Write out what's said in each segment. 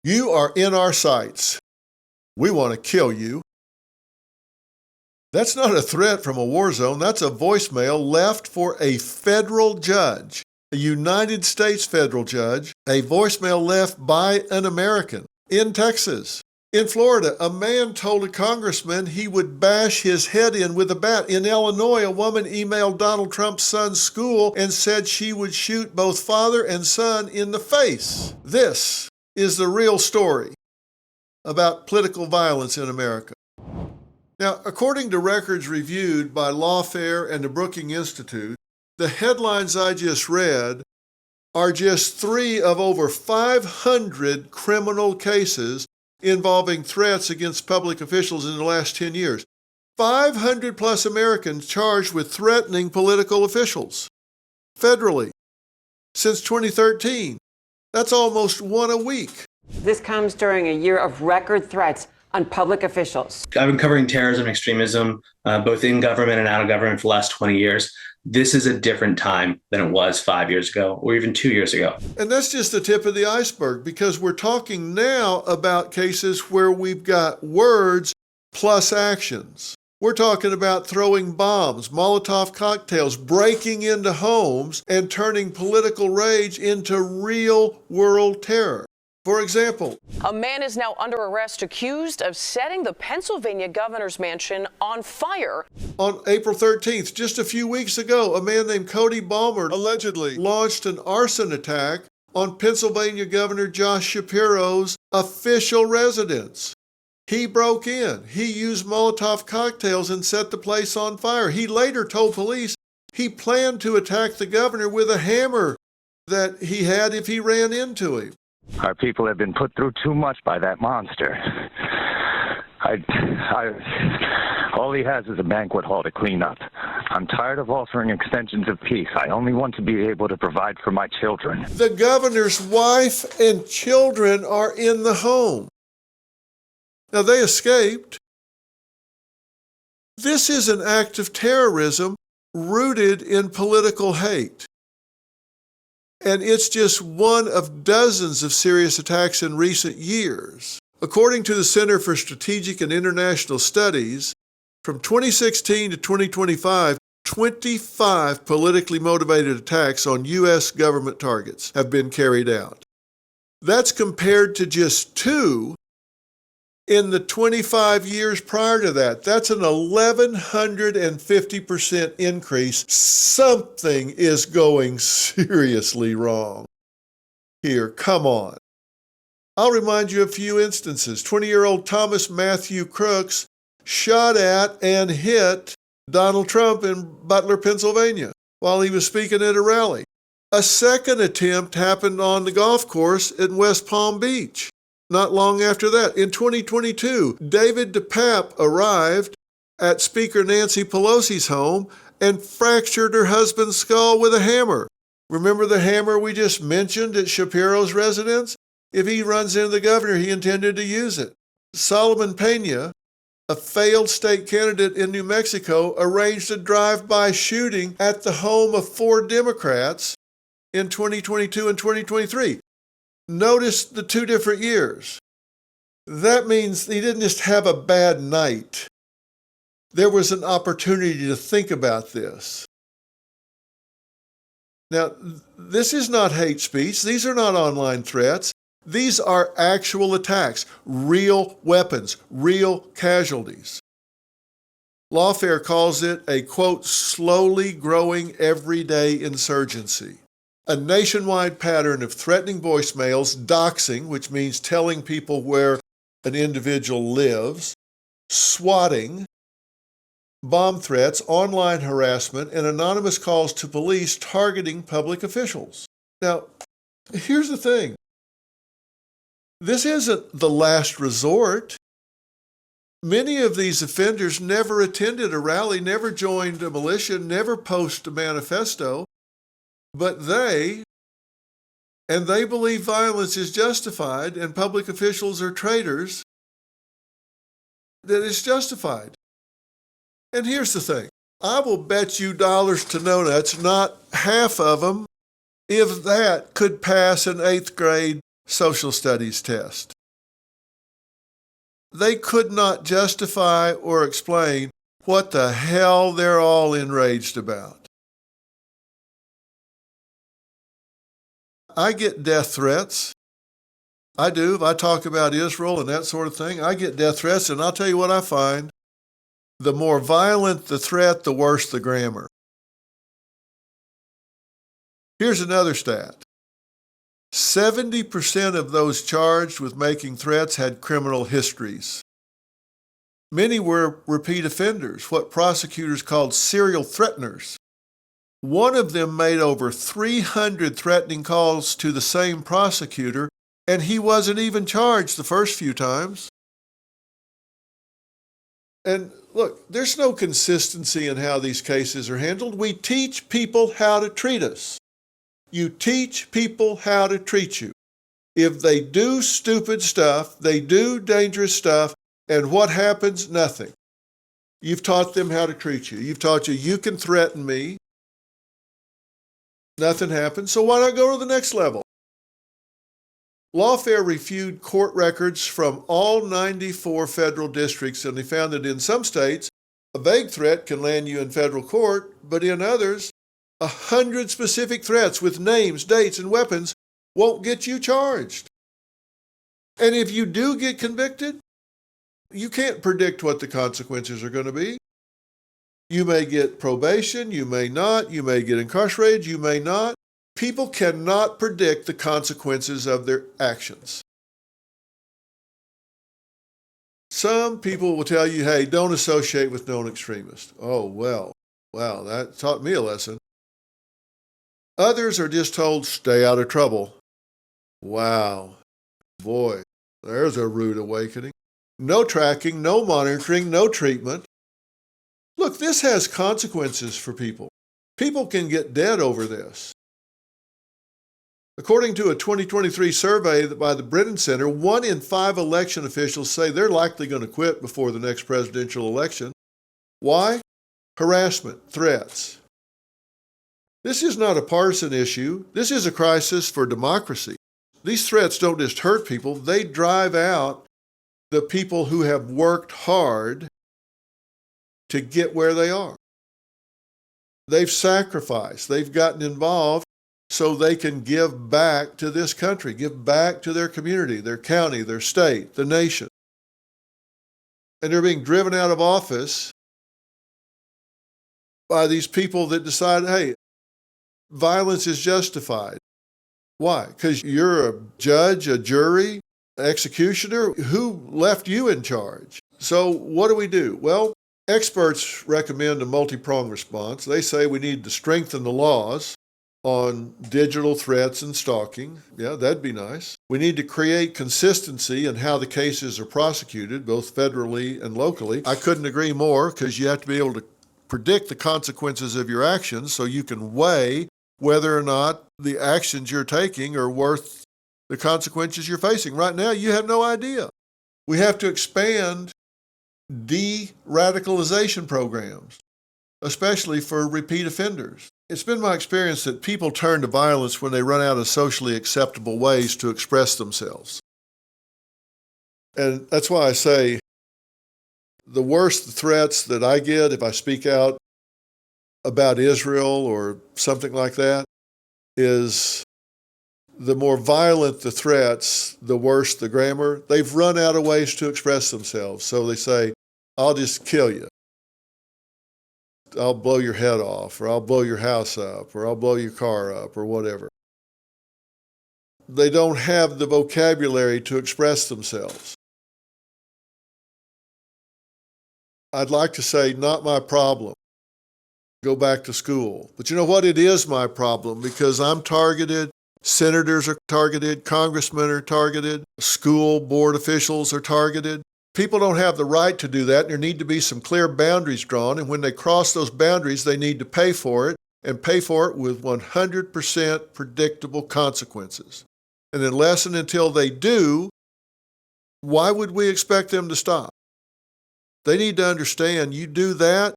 You are in our sights. We want to kill you. That's not a threat from a war zone. That's a voicemail left for a federal judge, a United States federal judge, a voicemail left by an American in Texas. In Florida, a man told a congressman he would bash his head in with a bat. In Illinois, a woman emailed Donald Trump's son's school and said she would shoot both father and son in the face. This is the real story about political violence in America. Now, according to records reviewed by Lawfare and the Brookings Institute, the headlines I just read are just 3 of over 500 criminal cases involving threats against public officials in the last 10 years. 500 plus Americans charged with threatening political officials federally since 2013. That's almost 1 a week. This comes during a year of record threats on public officials. I've been covering terrorism and extremism, both in government and out of government, for the last 20 years. This is a different time than it was 5 years ago or even 2 years ago. And that's just the tip of the iceberg, because we're talking now about cases where we've got words plus actions. We're talking about throwing bombs, Molotov cocktails, breaking into homes, and turning political rage into real world terror. For example, a man is now under arrest accused of setting the Pennsylvania governor's mansion on fire. On April 13th, just a few weeks ago, a man named Cody Balmer allegedly launched an arson attack on Pennsylvania Governor Josh Shapiro's official residence. He broke in. He used Molotov cocktails and set the place on fire. He later told police he planned to attack the governor with a hammer that he had if he ran into him. Our people have been put through too much by that monster. All he has is a banquet hall to clean up. I'm tired of offering extensions of peace. I only want to be able to provide for my children. The governor's wife and children are in the home. Now, they escaped. This is an act of terrorism rooted in political hate. And it's just one of dozens of serious attacks in recent years. According to the Center for Strategic and International Studies, from 2016 to 2025, 25 politically motivated attacks on U.S. government targets have been carried out. That's compared to just 2 in the 25 years prior to that. That's an 1,150% increase. Something is going seriously wrong here. Come on. I'll remind you of a few instances. 20-year-old Thomas Matthew Crooks shot at and hit Donald Trump in Butler, Pennsylvania, while he was speaking at a rally. A second attempt happened on the golf course in West Palm Beach. Not long after that, in 2022, David DePape arrived at Speaker Nancy Pelosi's home and fractured her husband's skull with a hammer. Remember the hammer we just mentioned at Shapiro's residence? If he runs into the governor, he intended to use it. Solomon Pena, a failed state candidate in New Mexico, arranged a drive-by shooting at the home of 4 Democrats in 2022 and 2023. Notice the 2 different years. That means he didn't just have a bad night. There was an opportunity to think about this. Now, this is not hate speech. These are not online threats. These are actual attacks, real weapons, real casualties. Lawfare calls it a, quote, slowly growing everyday insurgency. A nationwide pattern of threatening voicemails, doxing, which means telling people where an individual lives, swatting, bomb threats, online harassment, and anonymous calls to police targeting public officials. Now, here's the thing. This isn't the last resort. Many of these offenders never attended a rally, never joined a militia, never posted a manifesto. But they believe violence is justified and public officials are traitors, that it's justified. And here's the thing. I will bet you dollars to no nuts not half of them, if that, could pass an 8th grade social studies test. they could not justify or explain what the hell they're all enraged about. I get death threats. I do. If I talk about Israel and that sort of thing, I get death threats, and I'll tell you what I find. The more violent the threat, the worse the grammar. Here's another stat. 70% of those charged with making threats had criminal histories. Many were repeat offenders, what prosecutors called serial threateners. One of them made over 300 threatening calls to the same prosecutor, and he wasn't even charged the first few times. And look, there's no consistency in how these cases are handled. We teach people how to treat us. You teach people how to treat you. If they do stupid stuff, they do dangerous stuff, and what happens? Nothing. You've taught them how to treat you. You've taught you can threaten me. Nothing happens, so why not go to the next level? Lawfare reviewed court records from all 94 federal districts, and they found that in some states, a vague threat can land you in federal court, but in others, 100 specific threats with names, dates, and weapons won't get you charged. And if you do get convicted, you can't predict what the consequences are going to be. You may get probation, you may not, you may get incarcerated, you may not. People cannot predict the consequences of their actions. Some people will tell you, hey, don't associate with known extremists. Oh, well, wow, that taught me a lesson. Others are just told, stay out of trouble. Wow, boy, there's a rude awakening. No tracking, no monitoring, no treatment. Look, this has consequences for people. People can get dead over this. According to a 2023 survey by the Brennan Center, 1 in 5 election officials say they're likely going to quit before the next presidential election. Why? Harassment, threats. This is not a partisan issue. This is a crisis for democracy. These threats don't just hurt people, they drive out the people who have worked hard to get where they are. They've sacrificed, they've gotten involved so they can give back to this country, give back to their community, their county, their state, the nation. And they're being driven out of office by these people that decide, hey, violence is justified. Why? Because you're a judge, a jury, executioner. Who left you in charge? So what do? Well, experts recommend a multi-pronged response. They say we need to strengthen the laws on digital threats and stalking. Yeah, that'd be nice. We need to create consistency in how the cases are prosecuted, both federally and locally. I couldn't agree more, because you have to be able to predict the consequences of your actions so you can weigh whether or not the actions you're taking are worth the consequences you're facing. Right now, you have no idea. We have to expand de-radicalization programs, especially for repeat offenders. It's been my experience that people turn to violence when they run out of socially acceptable ways to express themselves. And that's why I say the worse the threats that I get if I speak out about Israel or something like that is the more violent the threats, the worse the grammar. They've run out of ways to express themselves. So they say, I'll just kill you. I'll blow your head off, or I'll blow your house up, or I'll blow your car up, or whatever. They don't have the vocabulary to express themselves. I'd like to say, not my problem. Go back to school. But you know what? It is my problem, because I'm targeted. Senators are targeted. Congressmen are targeted. School board officials are targeted. People don't have the right to do that, and there need to be some clear boundaries drawn, and when they cross those boundaries, they need to pay for it, and pay for it with 100% predictable consequences. And unless and until they do, why would we expect them to stop? They need to understand, you do that,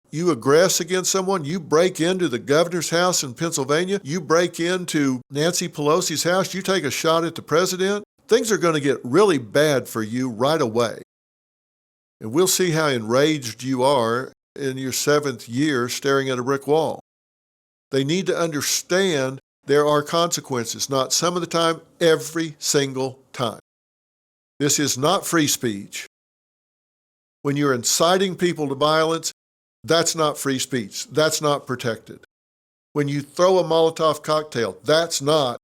you aggress against someone, you break into the governor's house in Pennsylvania, you break into Nancy Pelosi's house, you take a shot at the president, things are going to get really bad for you right away. And we'll see how enraged you are in your 7th year staring at a brick wall. They need to understand there are consequences, not some of the time, every single time. This is not free speech. When you're inciting people to violence, that's not free speech. That's not protected. When you throw a Molotov cocktail, that's not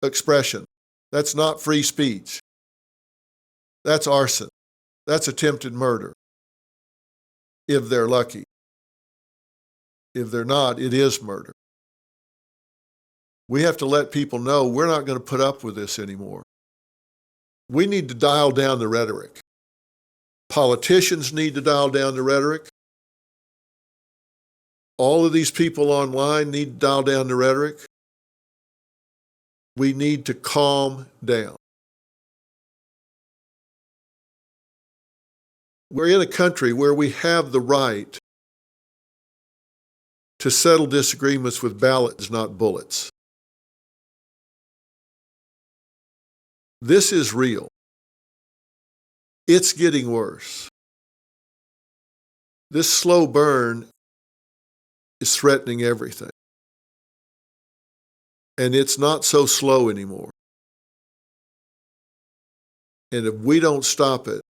expression. That's not free speech. That's arson. That's attempted murder. If they're lucky. If they're not, it is murder. We have to let people know we're not going to put up with this anymore. We need to dial down the rhetoric. Politicians need to dial down the rhetoric. All of these people online need to dial down the rhetoric. We need to calm down. We're in a country where we have the right to settle disagreements with ballots, not bullets. This is real. It's getting worse. This slow burn is threatening everything. And it's not so slow anymore. And if we don't stop it,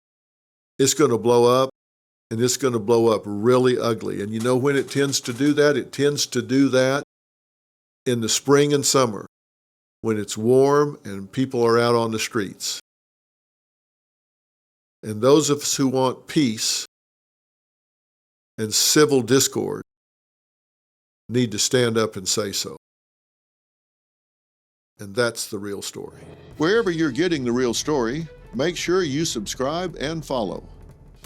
it's going to blow up, and it's going to blow up really ugly. And you know when it tends to do that? It tends to do that in the spring and summer, when it's warm and people are out on the streets. And those of us who want peace and civil discord need to stand up and say so. And that's the real story. Wherever you're getting the real story, make sure you subscribe and follow.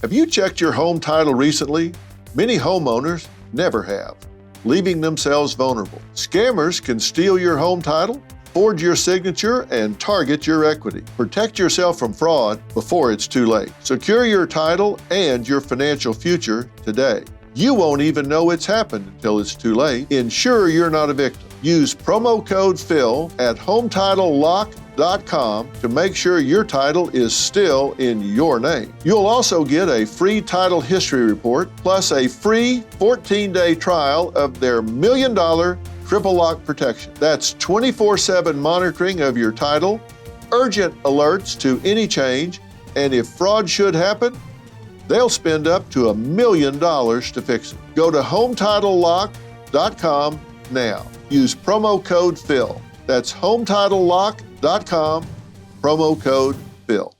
Have you checked your home title recently? Many homeowners never have, leaving themselves vulnerable. Scammers can steal your home title, forge your signature, and target your equity. Protect yourself from fraud before it's too late. Secure your title and your financial future today. You won't even know it's happened until it's too late. Ensure you're not a victim. Use promo code PHIL at HometitleLock.com to make sure your title is still in your name. You'll also get a free title history report plus a free 14-day trial of their $1 million triple lock protection. That's 24/7 monitoring of your title, urgent alerts to any change, and if fraud should happen, they'll spend up to $1 million to fix it. Go to HometitleLock.com now. Use promo code PHIL. That's HometitleLock.com, promo code PHIL.